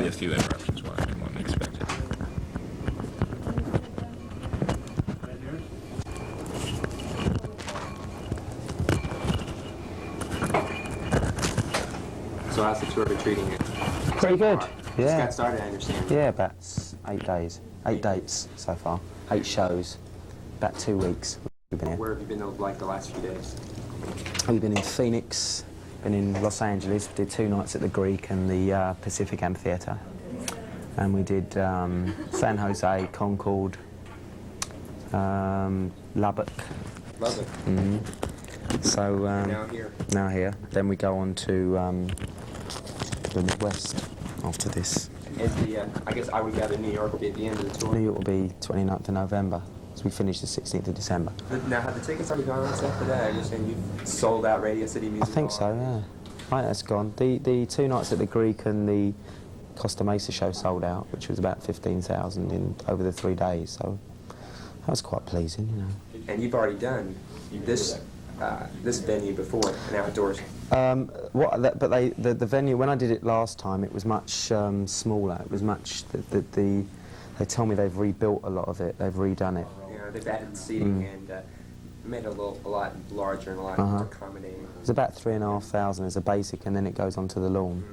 a few interruptions while I wasn't expected. So how's the tour been treating you? Pretty good, Just yeah. got started, I understand. Yeah, about 8 days. 8 dates so far. 8 shows. About 2 weeks we've been here. Where have you been like the last few days? We've been in Phoenix, been in Los Angeles, did 2 nights at the Greek and the Pacific Amphitheatre. And we did San Jose, Concord, Lubbock. Love it. Mm-hmm. So now here. Then we go on to the Midwest after this. Is the, I guess I would gather New York will be at the end of the tour. New York will be 29th of November, so we finish the 16th of December. Now, have the tickets already gone on sale for that? I understand you sold out Radio City Music I think Hall. so, yeah. Right, that's gone. The 2 nights at the Greek and the Costa Mesa show sold out, which was about 15,000 in over the 3 days, so that was quite pleasing, you know. And you've already done this venue before, an outdoors. The venue, when I did it last time, it was much smaller. It was much, they tell me they've rebuilt a lot of it, they've redone it. Yeah, they've added seating and made it a lot larger and a lot more accommodating. It's about 3,500 as a basic, and then it goes onto the lawn.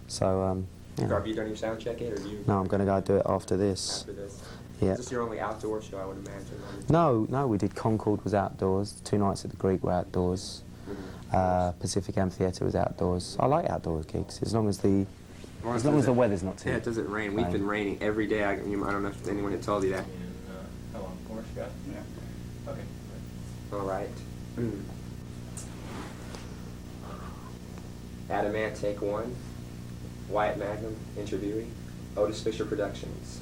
So, yeah. Have you done your sound check yet, or you? No, I'm going to go do it after this. After this. Yeah. Is this your only outdoor show, I would imagine? No, we did Concord was outdoors, 2 nights at the Greek were outdoors, Pacific Amphitheatre was outdoors. I like outdoor gigs, as long as the weather's not too. Yeah, it doesn't rain. We've been raining every day. I don't know if anyone had told you that. How long? 4 Scott? Yeah. Okay. All right. Adamant, take 1. Wyatt Magnum, interviewee. Otis Fisher Productions.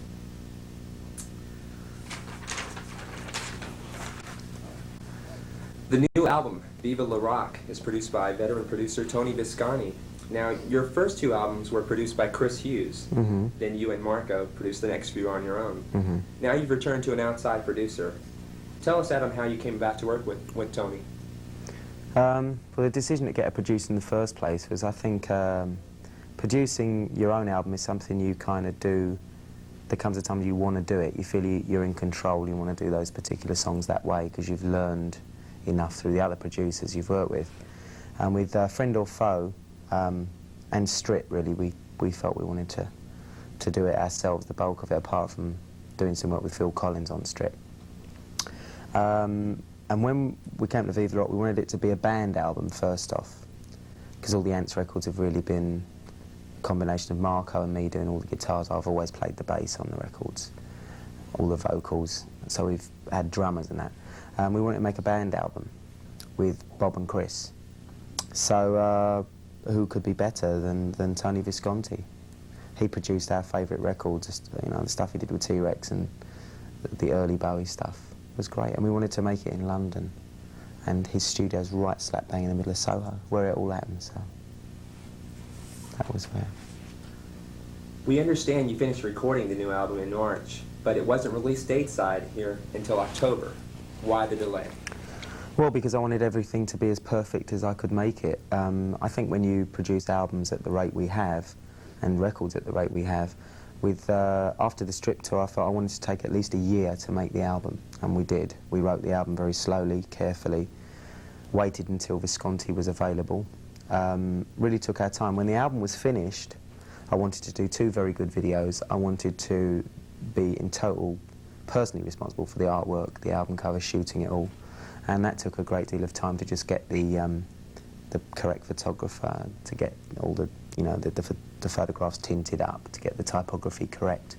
The new album, Viva Lorac, is produced by veteran producer Tony Visconti. Now, your first 2 albums were produced by Chris Hughes. Then you and Marco produced the next few on your own. Now you've returned to an outside producer. Tell us, Adam, how you came about to work with Tony. Well, the decision to get a producer in the first place was, I think, producing your own album is something you kind of do. There comes a time you want to do it. You feel you're in control. You want to do those particular songs that way because you've learned enough through the other producers you've worked with. And with Friend or Foe and Strip, really, we felt we wanted to do it ourselves, the bulk of it, apart from doing some work with Phil Collins on Strip. And when we came to Viva Lorac, we wanted it to be a band album first off, because all the Ants records have really been a combination of Marco and me doing all the guitars. I've always played the bass on the records, all the vocals, so we've had drummers and that. We wanted to make a band album with Bob and Chris. So who could be better than Tony Visconti? He produced our favourite records, you know, the stuff he did with T-Rex and the early Bowie stuff. It was great, and we wanted to make it in London. And his studio's right slap bang in the middle of Soho, where it all happened, so that was where. We understand you finished recording the new album in March, but it wasn't released stateside here until October. Why the delay? Well, because I wanted everything to be as perfect as I could make it. I think when you produce albums at the rate we have, and records at the rate we have, after the Strip tour, I felt I wanted to take at least a year to make the album, and we did. We wrote the album very slowly, carefully, waited until Visconti was available, really took our time. When the album was finished, I wanted to do 2 very good videos. I wanted to be in total personally responsible for the artwork, the album cover, shooting it all, and that took a great deal of time to just get the correct photographer, to get all the, you know, the photographs tinted up, to get the typography correct,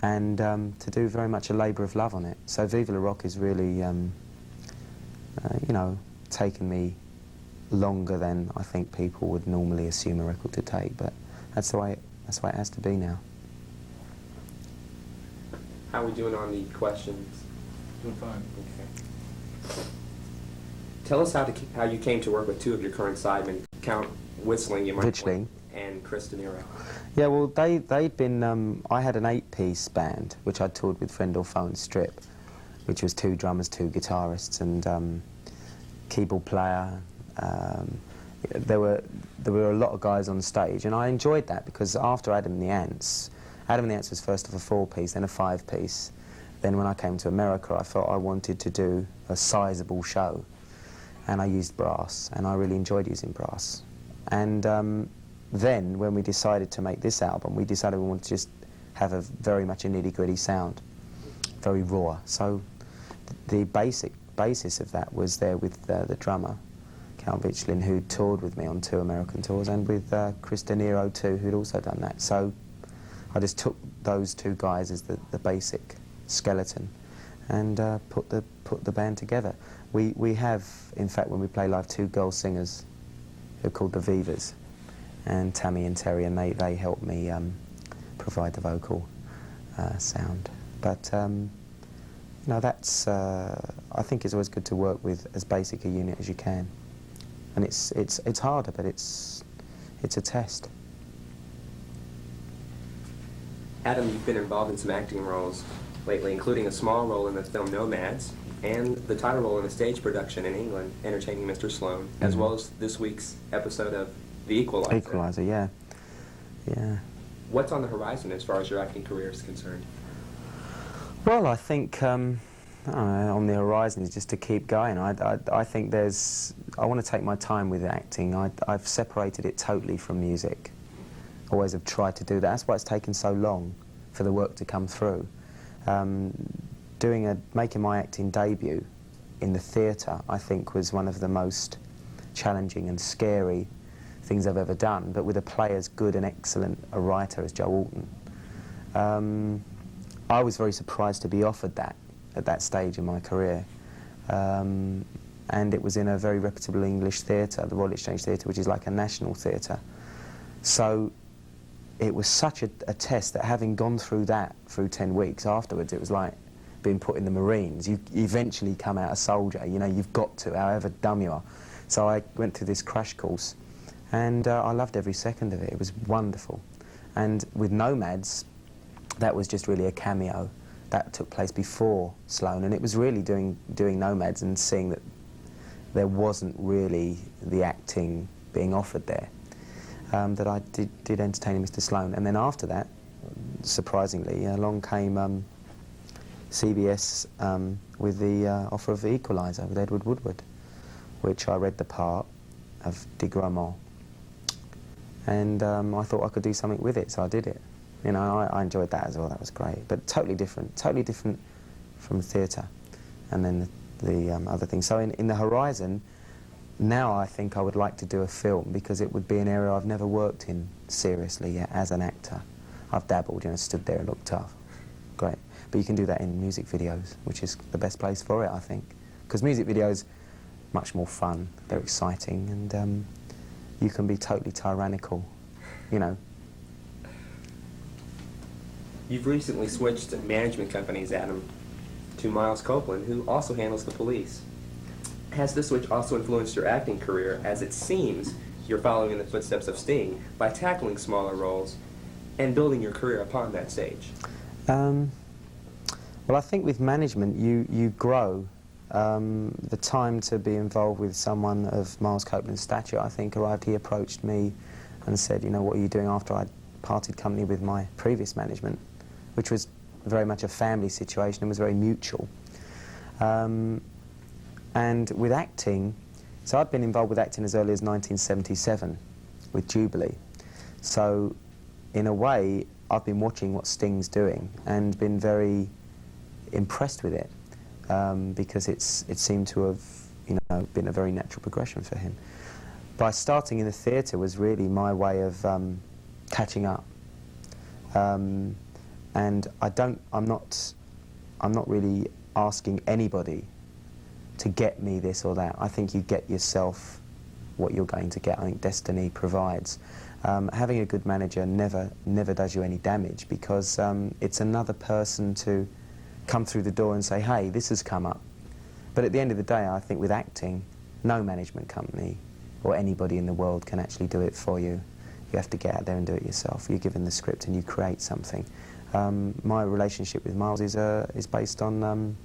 and to do very much a labour of love on it. So Viva Lorac is really, you know, taken me longer than I think people would normally assume a record to take, but that's the way it has to be now. How are we doing on the questions? Doing fine. Okay. Tell us how you came to work with 2 of your current sidemen, Count Whistling, and Chris De Niro. Yeah, well, they'd been, I had an 8-piece band, which I toured with Friend or Foe and Strip, which was 2 drummers, 2 guitarists, and keyboard player, there were a lot of guys on stage, and I enjoyed that because after Adam and the Ants was first of a 4-piece, then a 5-piece. Then when I came to America, I felt I wanted to do a sizable show, and I used brass, and I really enjoyed using brass. And then when we decided to make this album, we decided we wanted to just have a very much a nitty-gritty sound, very raw. So the basic basis of that was there with the drummer, Cal Vichlin, who toured with me on 2 American tours, and with Chris De Niro too, who'd also done that. So I just took those 2 guys as the basic skeleton, and put the band together. We have, in fact, when we play live, 2 girl singers who are called the Vivas, and Tammy and Terry, and they help me provide the vocal sound. But you know, that's I think it's always good to work with as basic a unit as you can, and it's harder, but it's a test. Adam, you've been involved in some acting roles lately, including a small role in the film Nomads, and the title role in a stage production in England, entertaining Mr. Sloan, as well as this week's episode of The Equalizer. Equalizer, yeah. Yeah. What's on the horizon as far as your acting career is concerned? Well, I think I don't know, on the horizon is just to keep going. I think I want to take my time with acting. I've separated it totally from music. Always have tried to do that. That's why it's taken so long for the work to come through. Making my acting debut in the theatre, I think, was one of the most challenging and scary things I've ever done, but with a play as good and excellent a writer as Joe Alton. I was very surprised to be offered that at that stage in my career. And it was in a very reputable English theatre, the Royal Exchange Theatre, which is like a national theatre. So it was such a test that, having gone through that through 10 weeks afterwards, it was like being put in the Marines. You eventually come out a soldier, you know, you've got to, however dumb you are. So I went through this crash course, and I loved every second of it. It was wonderful. And with Nomads, that was just really a cameo. That took place before Sloan, and it was really doing Nomads and seeing that there wasn't really the acting being offered there, that I did entertaining Mr. Sloan. And then after that, surprisingly, along came CBS with the offer of The Equalizer with Edward Woodward, which I read the part of de Gramont, and I thought I could do something with it, so I did it. You know, I enjoyed that as well. That was great, but totally different from theatre, and then the other things. So in the horizon, now I think I would like to do a film, because it would be an area I've never worked in seriously yet as an actor. I've dabbled, you know, stood there and looked tough. Great. But you can do that in music videos, which is the best place for it, I think. Because music videos, much more fun, they're exciting, and you can be totally tyrannical, you know. You've recently switched management companies, Adam, to Miles Copeland, who also handles the Police. Has this switch also influenced your acting career, as it seems you're following in the footsteps of Sting by tackling smaller roles and building your career upon that stage? Well, I think with management, you grow. The time to be involved with someone of Miles Copeland's stature, I think, arrived. He approached me and said, you know, what are you doing, after I'd parted company with my previous management, which was very much a family situation and was very mutual. And with acting, so I'd been involved with acting as early as 1977 with Jubilee. So in a way, I've been watching what Sting's doing and been very impressed with it, because it seemed to have, you know, been a very natural progression for him. By starting in the theatre was really my way of catching up. And I'm not really asking anybody to get me this or that. I think you get yourself what you're going to get. I think destiny provides. Having a good manager never does you any damage, because it's another person to come through the door and say, hey, this has come up. But at the end of the day, I think with acting, no management company or anybody in the world can actually do it for you. You have to get out there and do it yourself. You're given the script and you create something. My relationship with Miles is based on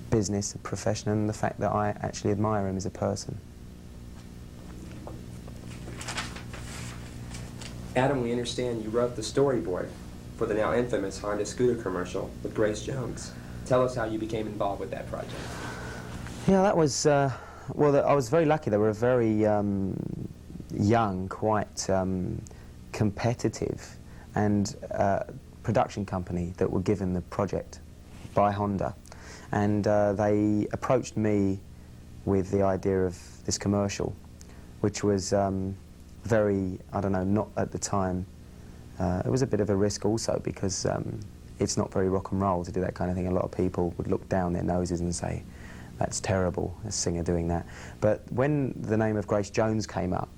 business, profession, and the fact that I actually admire him as a person. Adam, we understand you wrote the storyboard for the now infamous Honda scooter commercial with Grace Jones. Tell us how you became involved with that project. Yeah, that was, well, I was very lucky. They were a very young, quite competitive and production company that were given the project by Honda. And they approached me with the idea of this commercial, which was very, I don't know, not at the time. It was a bit of a risk also because it's not very rock and roll to do that kind of thing. A lot of people would look down their noses and say, that's terrible, a singer doing that. But when the name of Grace Jones came up,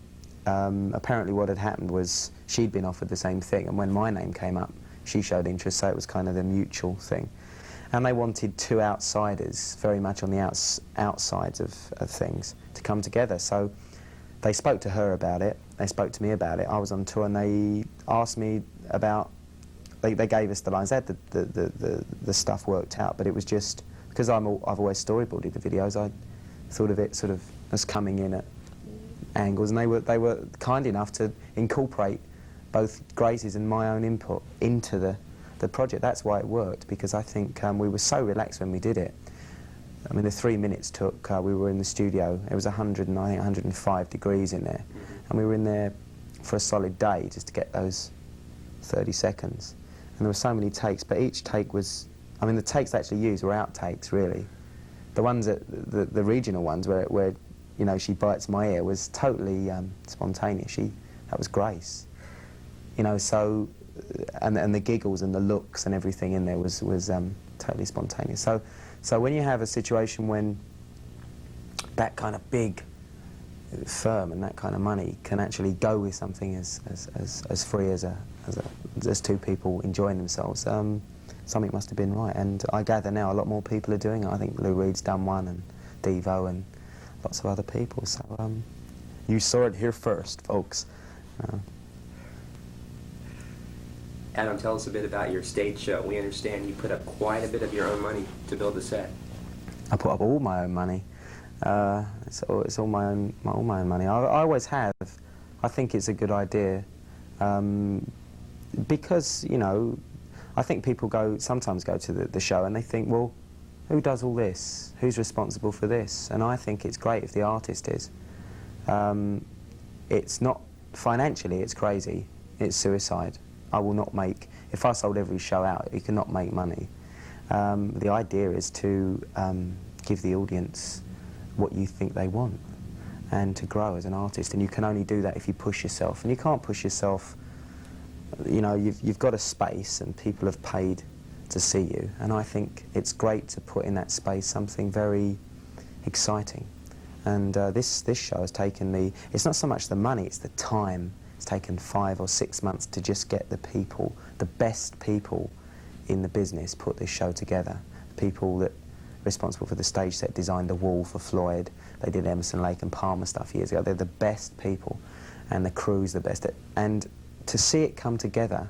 apparently what had happened was she'd been offered the same thing, and when my name came up, she showed interest, so it was kind of a mutual thing. And they wanted two outsiders, very much on the outsides of things, to come together. So they spoke to her about it, they spoke to me about it. I was on tour and they asked me about, they gave us the lines. They had the stuff worked out, but it was just, because I've always storyboarded the videos, I thought of it sort of as coming in at angles, and they were kind enough to incorporate both Grace's and my own input into the project. That's why it worked, because I think we were so relaxed when we did it. I mean, the 3 minutes took, we were in the studio, it was 105 degrees in there, and we were in there for a solid day just to get those 30 seconds. And there were so many takes, but each take was, I mean, the takes they actually used were outtakes, really. The ones that, the regional ones where you know, she bites my ear was totally spontaneous. That was Grace. You know, so, and the giggles and the looks and everything in there was totally spontaneous. So when you have a situation when that kind of big firm and that kind of money can actually go with something as free as two people enjoying themselves, something must have been right. And I gather now a lot more people are doing it. I think Lou Reed's done one, and Devo, and lots of other people. So you saw it here first, folks. Adam, tell us a bit about your stage show. We understand you put up quite a bit of your own money to build the set. I put up all my own money. It's all my own money. I always have. I think it's a good idea because, you know, I think people sometimes go to the show and they think, well, who does all this? Who's responsible for this? And I think it's great if the artist is. It's not financially, it's crazy. It's suicide. I will not make, if I sold every show out, you cannot make money. The idea is to give the audience what you think they want and to grow as an artist, and you can only do that if you push yourself, and you can't push yourself, you know, you've got a space and people have paid to see you, and I think it's great to put in that space something very exciting. And this show has taken me, it's not so much the money, it's the time. It's taken 5 or 6 months to just get the people, the best people in the business, put this show together. People that are responsible for the stage set, designed the wall for Floyd, they did Emerson, Lake and Palmer stuff years ago. They're the best people, and the crew's the best. And to see it come together,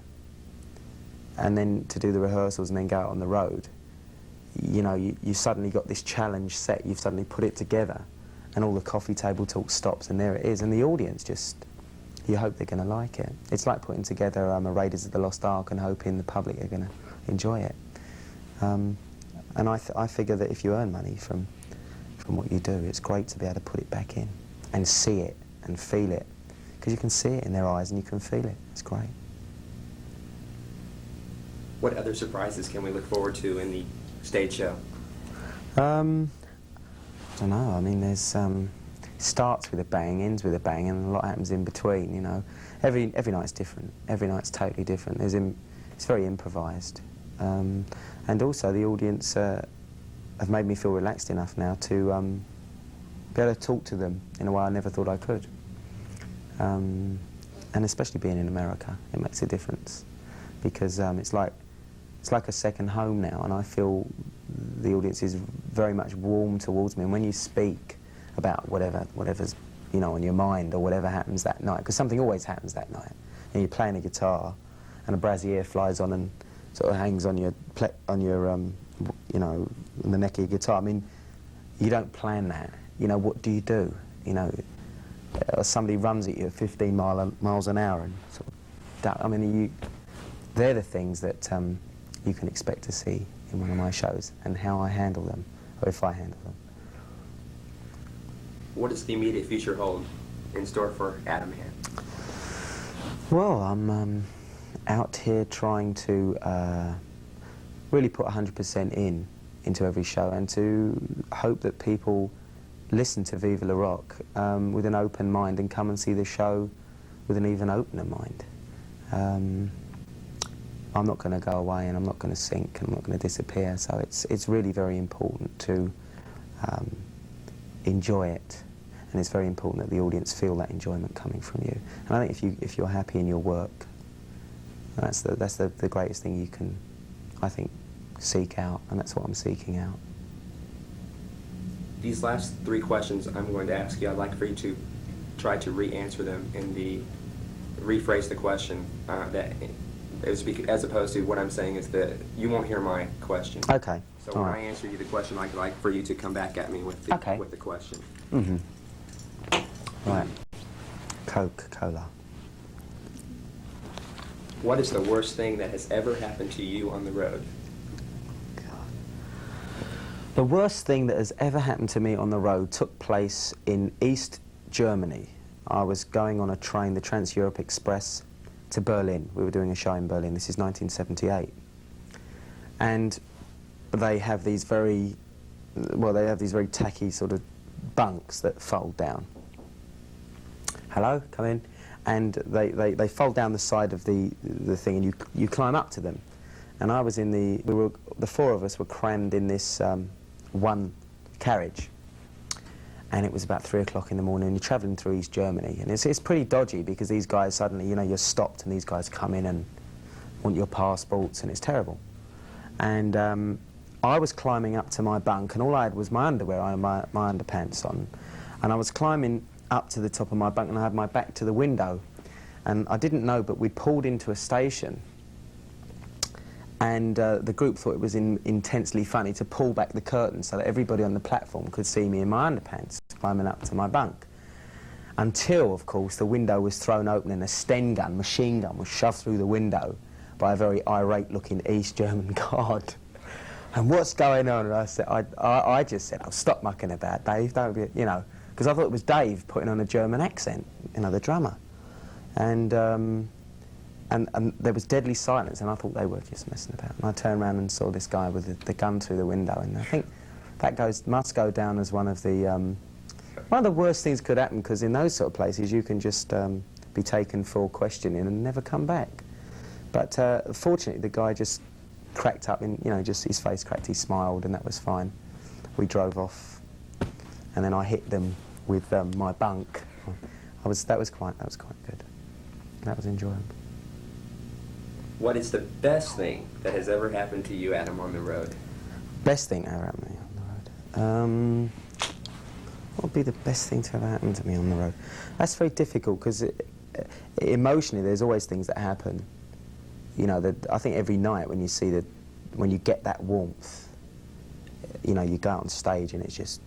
and then to do the rehearsals and then go out on the road, you know, you suddenly got this challenge set, you've suddenly put it together, and all the coffee table talk stops, and there it is, and the audience just, you hope they're going to like it. It's like putting together a Raiders of the Lost Ark and hoping the public are going to enjoy it. And I figure that if you earn money from what you do, it's great to be able to put it back in and see it and feel it, because you can see it in their eyes and you can feel it. It's great. What other surprises can we look forward to in the stage show? I don't know. I mean, there's starts with a bang, ends with a bang, and a lot happens in between. You know, every night's different. Every night's totally different. It's very improvised, and also the audience have made me feel relaxed enough now to be able to talk to them in a way I never thought I could. And especially being in America, it makes a difference, because it's like a second home now, and I feel the audience is very much warm towards me. And when you speak about whatever's, you know, on your mind, or whatever happens that night, because something always happens that night, and you're playing a guitar and a brassiere flies on and sort of hangs on your you know, on the neck of your guitar. I mean, you don't plan that. You know, what do? You know, somebody runs at you at 15 miles an hour and sort of stuck. I mean, they're the things that you can expect to see in one of my shows, and how I handle them, or if I handle them. What does the immediate future hold in store for Adam Hand? Well, I'm out here trying to really put 100% into every show, and to hope that people listen to Viva Lorac with an open mind and come and see the show with an even opener mind. I'm not going to go away, and I'm not going to sink, and I'm not going to disappear, so it's really very important to enjoy it, and it's very important that the audience feel that enjoyment coming from you. And I think if you're happy in your work, that's the greatest thing you can, I think, seek out, and that's what I'm seeking out. These last 3 questions I'm going to ask you, I'd like for you to try to re-answer them rephrase the question as opposed to what I'm saying is that you won't hear my question. Okay. So when I answer you the question, I'd like for you to come back at me with the question. Mm-hmm. Right. Coca-Cola. What is the worst thing that has ever happened to you on the road? The worst thing that has ever happened to me on the road took place in East Germany. I was going on a train, the Trans-Europe Express, to Berlin. We were doing a show in Berlin. This is 1978. And they have these very tacky sort of bunks that fold down. Hello, come in. And they fold down the side of the thing, and you climb up to them. And I was in the 4 of us were crammed in this one carriage. And it was about 3 o'clock in the morning, and you're travelling through East Germany. And it's pretty dodgy, because these guys suddenly, you're stopped, and these guys come in and want your passports, and it's terrible. And I was climbing up to my bunk, and all I had was my underwear, I had my underpants on. And I was climbing up to the top of my bunk, and I had my back to the window. And I didn't know, but we'd pulled into a station. And the group thought it was intensely funny to pull back the curtain so that everybody on the platform could see me in my underpants climbing up to my bunk. Until, of course, the window was thrown open and a Sten gun, machine gun, was shoved through the window by a very irate-looking East German guard. And what's going on? And I said, I just said, "Oh, stop mucking about, Dave. Don't be, because I thought it was Dave putting on a German accent, the drummer. And there was deadly silence, and I thought they were just messing about. And I turned around and saw this guy with the gun through the window, and I think that must go down as one of the worst things could happen, because in those sort of places you can just be taken for questioning and never come back. But fortunately, the guy just cracked up, just his face cracked. He smiled, and that was fine. We drove off, and then I hit them with my bunk. That was quite good. That was enjoyable. What is the best thing that has ever happened to you, Adam, on the road? Best thing that ever happened to me on the road? What would be the best thing to ever happen to me on the road? That's very difficult, because emotionally there's always things that happen. I think every night when you get that warmth, you go out on stage and it's just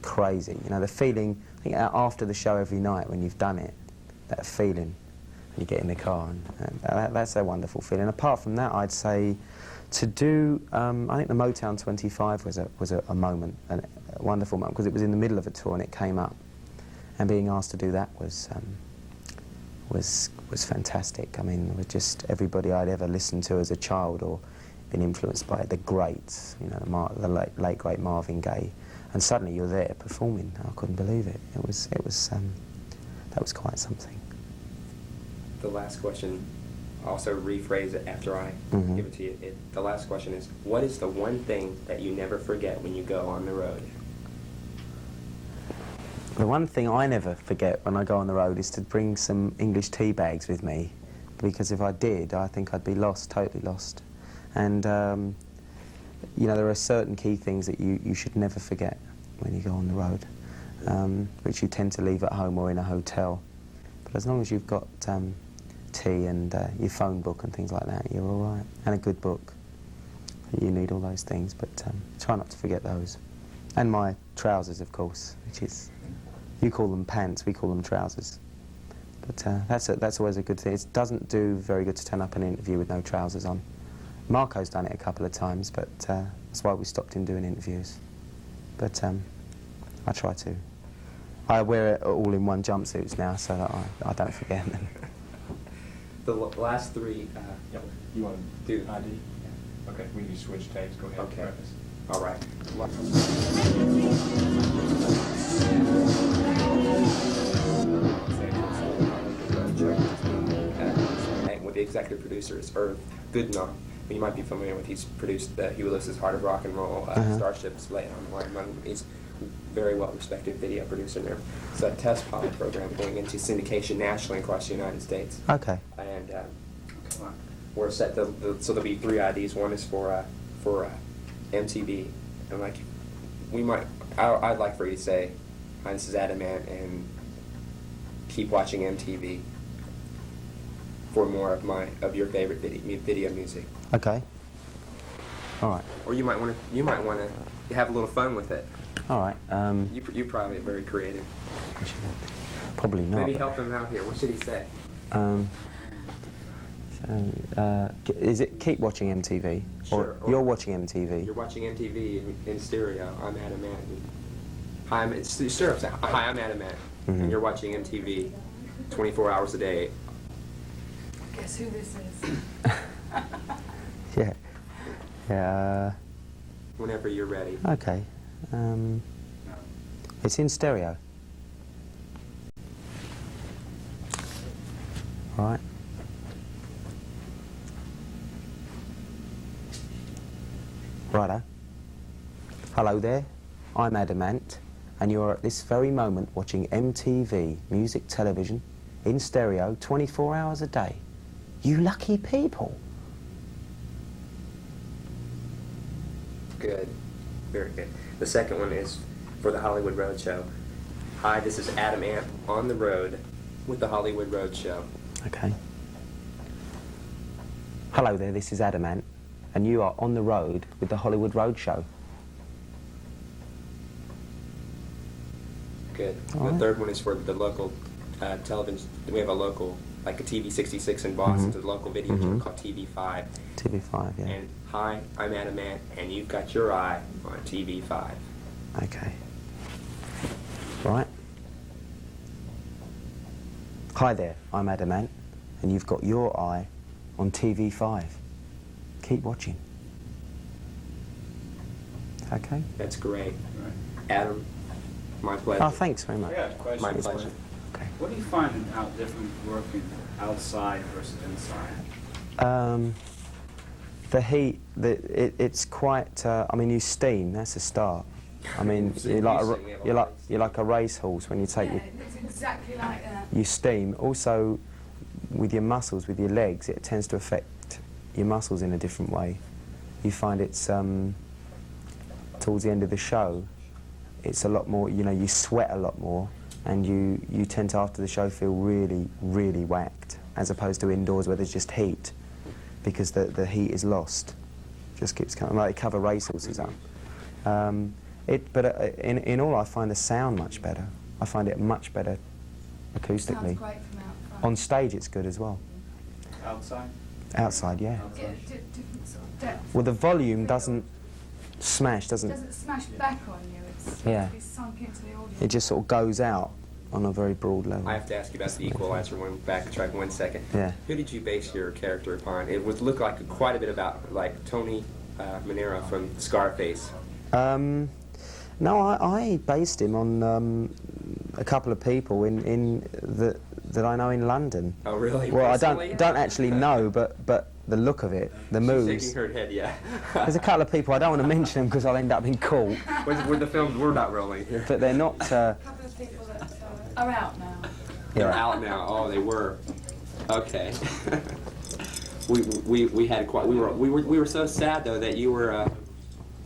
crazy. The feeling, I think after the show every night when you've done it, that feeling, you get in the car, and that's a wonderful feeling. Apart from that, I'd say to do, I think the Motown 25 was a moment, a wonderful moment, because it was in the middle of a tour and it came up, and being asked to do that was fantastic. I mean, with just everybody I'd ever listened to as a child or been influenced by, the greats, the late great Marvin Gaye, and suddenly you're there performing. I couldn't believe it. That was quite something. The last question, also rephrase it after I give it to you. The last question is, what is the one thing that you never forget when you go on the road? The one thing I never forget when I go on the road is to bring some English tea bags with me, because if I did, I think I'd be lost, totally lost. And, there are certain key things that you should never forget when you go on the road, which you tend to leave at home or in a hotel. But as long as you've got tea and your phone book and things like that, you're all right. And a good book. You need all those things, but try not to forget those. And my trousers, of course, which is, you call them pants, we call them trousers. But that's always a good thing. It doesn't do very good to turn up an interview with no trousers on. Marco's done it a couple of times, but that's why we stopped him doing interviews. But I try to. I wear it all in one jumpsuits now, so that I don't forget them. The last three. Yep. You want to do ID? Yeah. Okay, we can switch tapes. Go ahead. Okay. Preface. All right. With the executive producer is Irv Goodenough, who you might be familiar with. He's produced Huey Lewis's Heart of Rock and Roll, Starships Laid on the Line. He's a very well-respected video producer there. It's a test pilot program going into syndication nationally across the United States. Okay. And we're set to, so there'll be 3 IDs. One is for MTV, and like I'd like for you to say, "Hi, this is Adam Ant, and keep watching MTV for more of your favorite video music." Okay. All right. Or you might want to have a little fun with it. All right. You probably are very creative. Probably not. Maybe help him out here. What should he say? Is it keep watching MTV? Sure. Or you're watching MTV? You're watching MTV in stereo. I'm Adam Ant. Hi, I'm Adam Ant, and you're watching MTV 24 hours a day. Guess who this is? Yeah. Yeah. Whenever you're ready. Okay. It's in stereo. All right. Righto. Hello there, I'm Adam Ant, and you're at this very moment watching MTV, music television, in stereo, 24 hours a day. You lucky people. Good. Very good. The second one is for the Hollywood Roadshow. Hi, this is Adam Ant on the road with the Hollywood Roadshow. Okay. Hello there, this is Adam Ant, and you are on the road with the Hollywood Roadshow. Good. All The right. third one is for the local television. We have a local, like a TV 66 in Boston, it's a local video channel called TV5. TV5, yeah. And hi, I'm Adam Ant, and you've got your eye on TV5. Okay. Right. Hi there, I'm Adam Ant, and you've got your eye on TV5. Keep watching. Okay? That's great. Right. Adam, my pleasure. Oh, thanks very much. I got a question. My pleasure. Okay. What do you find different working outside versus inside? The heat, it's quite. I mean, you steam. That's a start. I mean, So you're like we have you're like a racehorse when you take Yeah, it looks exactly like that. you steam. Also, with your muscles, with your legs, it tends to affect your muscles in a different way. You find it's towards the end of the show, it's a lot more. You know, you sweat a lot more, and you tend to after the show feel really, really whacked, as opposed to indoors where there's just heat, because the heat is lost. Just keeps coming. Like they cover racehorses up. But in all, I find the sound much better. I find it much better acoustically. Sounds great from outside. On stage, it's good as well. Outside? Outside, yeah. Yeah, different sort of depth. Well, the volume doesn't smash, It doesn't. doesn't smash back on you. It's Yeah. it's sunk into the audience. It just sort of goes out on a very broad level. I have to ask you about the Equalizer one. Backtrack 1 second. Yeah. Who did you base your character upon? It would look like quite a bit about like Tony Manero from Scarface. No, I based him on a couple of people that I know in London. Oh, really? Well, Personally? I don't actually know, but the look of it, the She's moves. shaking her head, yeah. There's a couple of people, I don't want to mention them because I'll end up in court, Where the films were not rolling here. but they're not. A couple of people that are out now. They're Yeah. out now. Oh, they were. Okay. we had quite. We were so sad though that you were.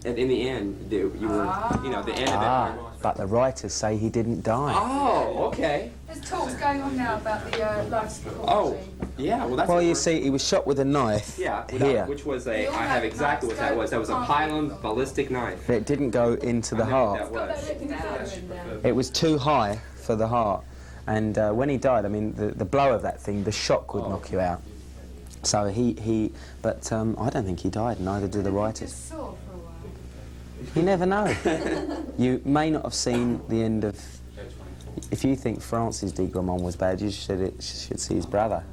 In the end, you were. You know, the end of it. But the writers say he didn't die. Oh, okay. There's talks going on now about the life support Oh, machine. yeah. Well, that's. Well, what you we're- see, he was shot with a knife Yeah, here. which was a. You all I have have exactly what that was. That was a knives, pylon ballistic knife. It didn't go into the I know what heart. that Got that was. looking down in there. It was too high for the heart, And when he died, I mean, the blow of that thing, the shock would knock you out. So but I don't think he died, neither do the writers. Just saw for a while. You never know. You may not have seen the end of... If you think Francis de Gramont was bad, you should see his brother,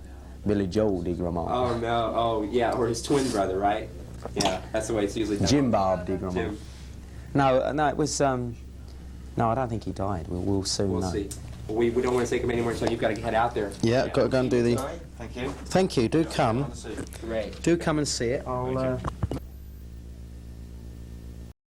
Billy Joel de Gramont. Oh, no. Oh, yeah, or his twin brother, right? Yeah, that's the way it's usually done. Jim Barb de Gramont. Jim. No, it was... no, I don't think he died. We'll soon know. We'll see. We don't want to take him anymore, so you've got to head out there. Yeah, got to go and do the... Thank you. Thank you. Do come. Great. Do come and see it. I'll